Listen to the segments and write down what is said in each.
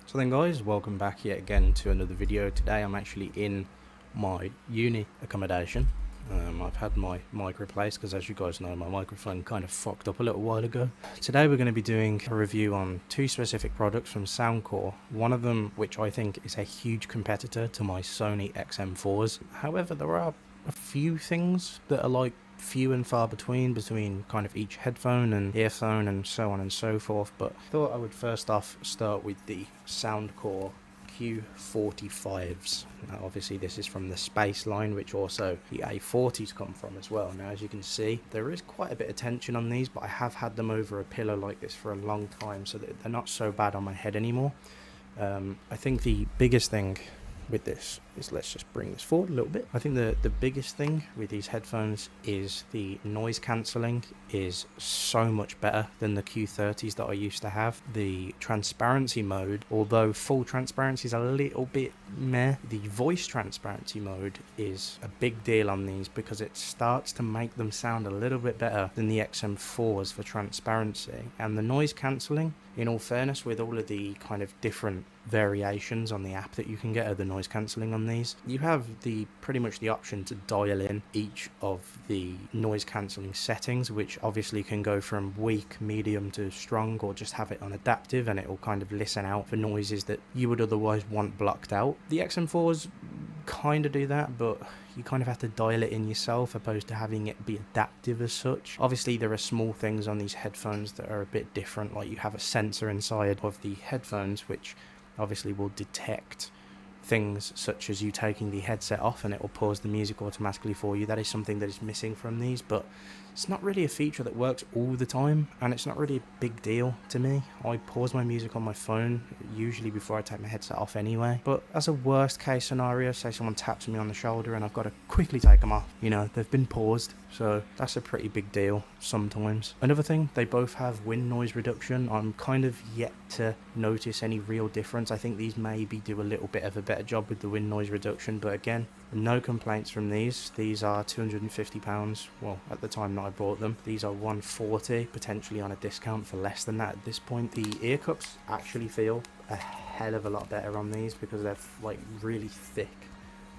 So then guys, welcome back yet again to another video. Today I'm actually in my uni accommodation. I've had my mic replaced because, as you guys know, my microphone kind of fucked up a little while ago. Today we're going to be doing a review on two specific products from Soundcore. One of them which I think is a huge competitor to my Sony XM4s. However, there are a few things that are like few and far between kind of each headphone and earphone and so on and so forth, but I thought I would first off start with the Soundcore Q45s. Now obviously this is from the Space line, which also the A40s come from as well. Now as you can see, there is quite a bit of tension on these, but I have had them over a pillow like this for a long time, so that they're not so bad on my head anymore. I think the biggest thing with this is, let's just bring this forward a little bit. I think the biggest thing with these headphones is the noise cancelling is so much better than the Q30s that I used to have. The transparency mode, although full transparency is a little bit meh, the voice transparency mode is a big deal on these because it starts to make them sound a little bit better than the XM4s for transparency. And the noise cancelling, in all fairness, with all of the kind of different variations on the app that you can get of the noise cancelling on these, you have pretty much the option to dial in each of the noise cancelling settings, which obviously can go from weak, medium to strong, or just have it on adaptive and it will kind of listen out for noises that you would otherwise want blocked out. The XM4s kind of do that, but you kind of have to dial it in yourself opposed to having it be adaptive as such. Obviously there are small things on these headphones that are a bit different, like you have a sensor inside of the headphones which obviously will detect things such as you taking the headset off and it will pause the music automatically for you. That is something that is missing from these, but it's not really a feature that works all the time, and it's not really a big deal to me. I pause my music on my phone usually before I take my headset off anyway, but as a worst case scenario, say someone taps me on the shoulder and I've got to quickly take them off, you know, they've been paused, so that's a pretty big deal sometimes. Another thing, they both have wind noise reduction. I'm kind of yet to notice any real difference. I think these maybe do a little bit of a better job with the wind noise reduction, but again, no complaints from these. These are £250, well, at the time that I bought them. These are £140, potentially on a discount for less than that at this point. The ear cups actually feel a hell of a lot better on these because they're like really thick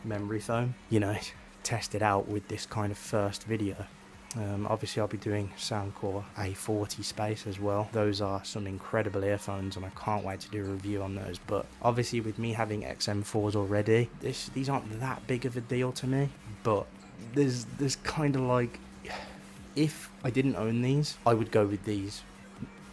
memory foam. You know, test it out with this kind of first video. Obviously I'll be doing Soundcore A40 Space as well. Those are some incredible earphones and I can't wait to do a review on those, but obviously with me having XM4s already, these aren't that big of a deal to me, but there's kind of like, if I didn't own these, I would go with these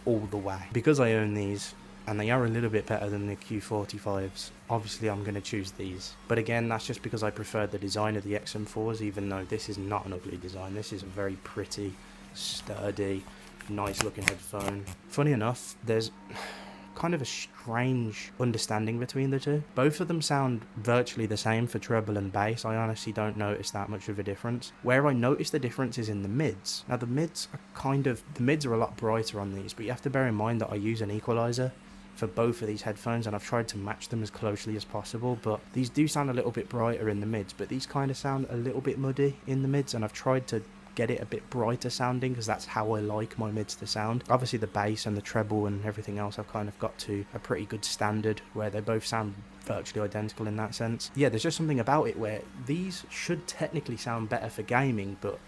all the way. Because I own these and they are a little bit better than the Q45s, obviously I'm going to choose these. But again, that's just because I prefer the design of the XM4s, even though this is not an ugly design. This is a very pretty, sturdy, nice looking headphone. Funny enough, there's kind of a strange understanding between the two. Both of them sound virtually the same for treble and bass. I honestly don't notice that much of a difference. Where I notice the difference is in the mids. Now the mids are a lot brighter on these, but you have to bear in mind that I use an Equaliser for both of these headphones, and I've tried to match them as closely as possible, but these do sound a little bit brighter in the mids, but these kind of sound a little bit muddy in the mids, and I've tried to get it a bit brighter sounding because that's how I like my mids to sound. Obviously the bass and the treble and everything else I've kind of got to a pretty good standard where they both sound virtually identical in that sense. Yeah, there's just something about it where these should technically sound better for gaming, but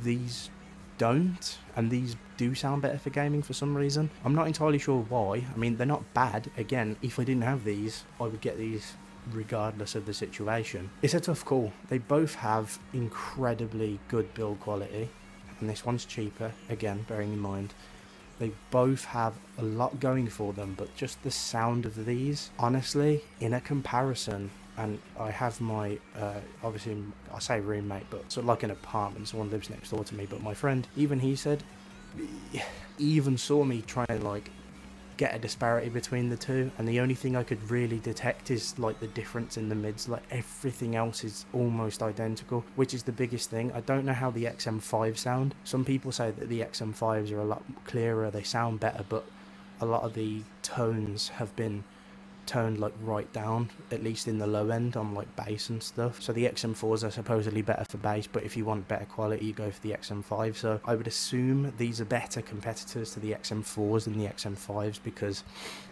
these don't, and these do sound better for gaming for some reason. I'm not entirely sure why. I mean, they're not bad. Again, if I didn't have these, I would get these regardless of the situation. It's a tough call. They both have incredibly good build quality, and this one's cheaper, again, bearing in mind. They both have a lot going for them, but just the sound of these, honestly, in a comparison, and I have my, obviously, I say roommate, but sort of like an apartment, someone lives next door to me, but my friend, even he said, even saw me trying to, like, get a disparity between the two, and the only thing I could really detect is like the difference in the mids. Like everything else is almost identical, which is the biggest thing. I don't know how the XM5 sound. Some people say that the XM5s are a lot clearer, they sound better, but a lot of the tones have been toned like right down, at least in the low end on like bass and stuff. So the XM4s are supposedly better for bass, but if you want better quality you go for the XM5. So I would assume these are better competitors to the XM4s than the XM5s, because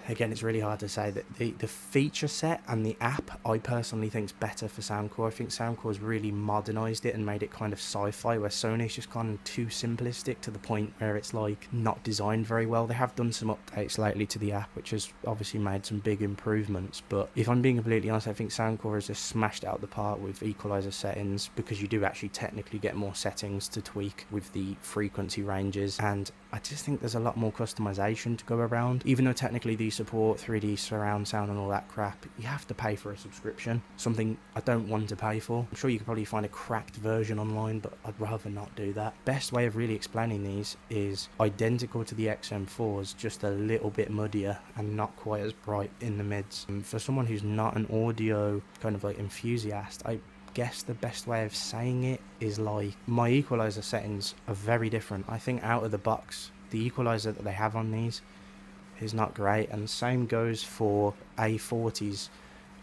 again, it's really hard to say. That the feature set and the app I personally think is better for Soundcore. I think Soundcore has really modernized it and made it kind of sci-fi, where Sony's just gone too simplistic to the point where it's like not designed very well. They have done some updates lately to the app, which has obviously made some big improvements, but if I'm being completely honest, I think Soundcore has just smashed out the park with Equaliser settings, because you do actually technically get more settings to tweak with the frequency ranges, and I just think there's a lot more customization to go around. Even though technically these support 3D surround sound and all that crap, you have to pay for a subscription, something I don't want to pay for. I'm sure you could probably find a cracked version online, but I'd rather not do that. Best way of really explaining these is identical to the XM4s, just a little bit muddier and not quite as bright in the mids. And for someone who's not an audio kind of like enthusiast, I guess the best way of saying it is like my Equaliser settings are very different. I think out of the box, the Equaliser that they have on these is not great, and the same goes for A40s.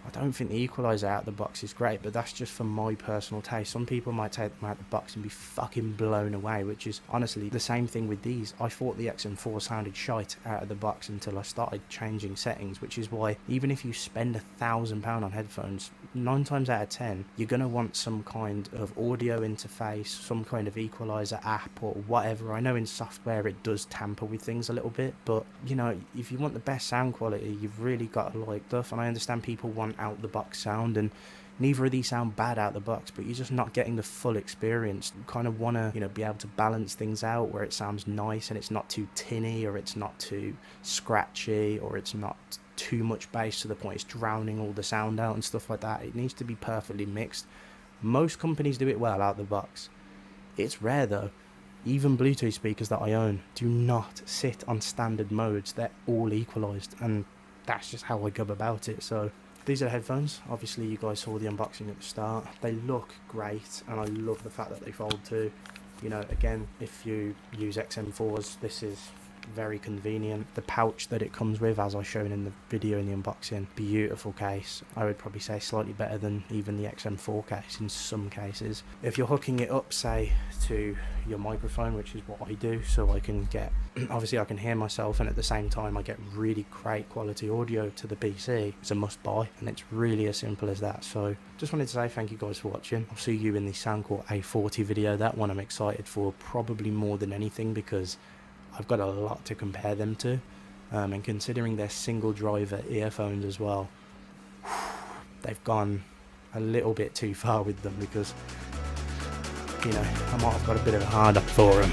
I don't think the Equaliser out of the box is great, but that's just for my personal taste. Some people might take them out of the box and be fucking blown away, which is honestly the same thing with these. I thought the XM4 sounded shite out of the box until I started changing settings, which is why even if you spend £1,000 on headphones, 9 times out of 10 you're going to want some kind of audio interface, some kind of Equaliser app or whatever. I know in software it does tamper with things a little bit, but you know, if you want the best sound quality, you've really got to like stuff. And I understand people want out the box sound, and neither of these sound bad out the box, but you're just not getting the full experience. You kind of want to, you know, be able to balance things out where it sounds nice and it's not too tinny, or it's not too scratchy, or it's not too much bass to the point it's drowning all the sound out and stuff like that. It needs to be perfectly mixed. Most companies do it well out the box. It's rare though. Even Bluetooth speakers that I own do not sit on standard modes. They're all equalized, and that's just how I go about it. So these are the headphones. Obviously you guys saw the unboxing at the start. They look great, and I love the fact that they fold too. You know, again, if you use XM4s, this is very convenient. The pouch that it comes with, as I shown in the video in the unboxing, beautiful case. I would probably say slightly better than even the XM4 case in some cases. If you're hooking it up, say, to your microphone, which is what I do, so I can get, obviously I can hear myself, and at the same time I get really great quality audio to the PC, it's a must buy, and it's really as simple as that. So just wanted to say thank you guys for watching. I'll see you in the Soundcore A40 video. That one I'm excited for, probably more than anything, because I've got a lot to compare them to, and considering they're single driver earphones as well, they've gone a little bit too far with them, because, you know, I might have got a bit of a hard up for them.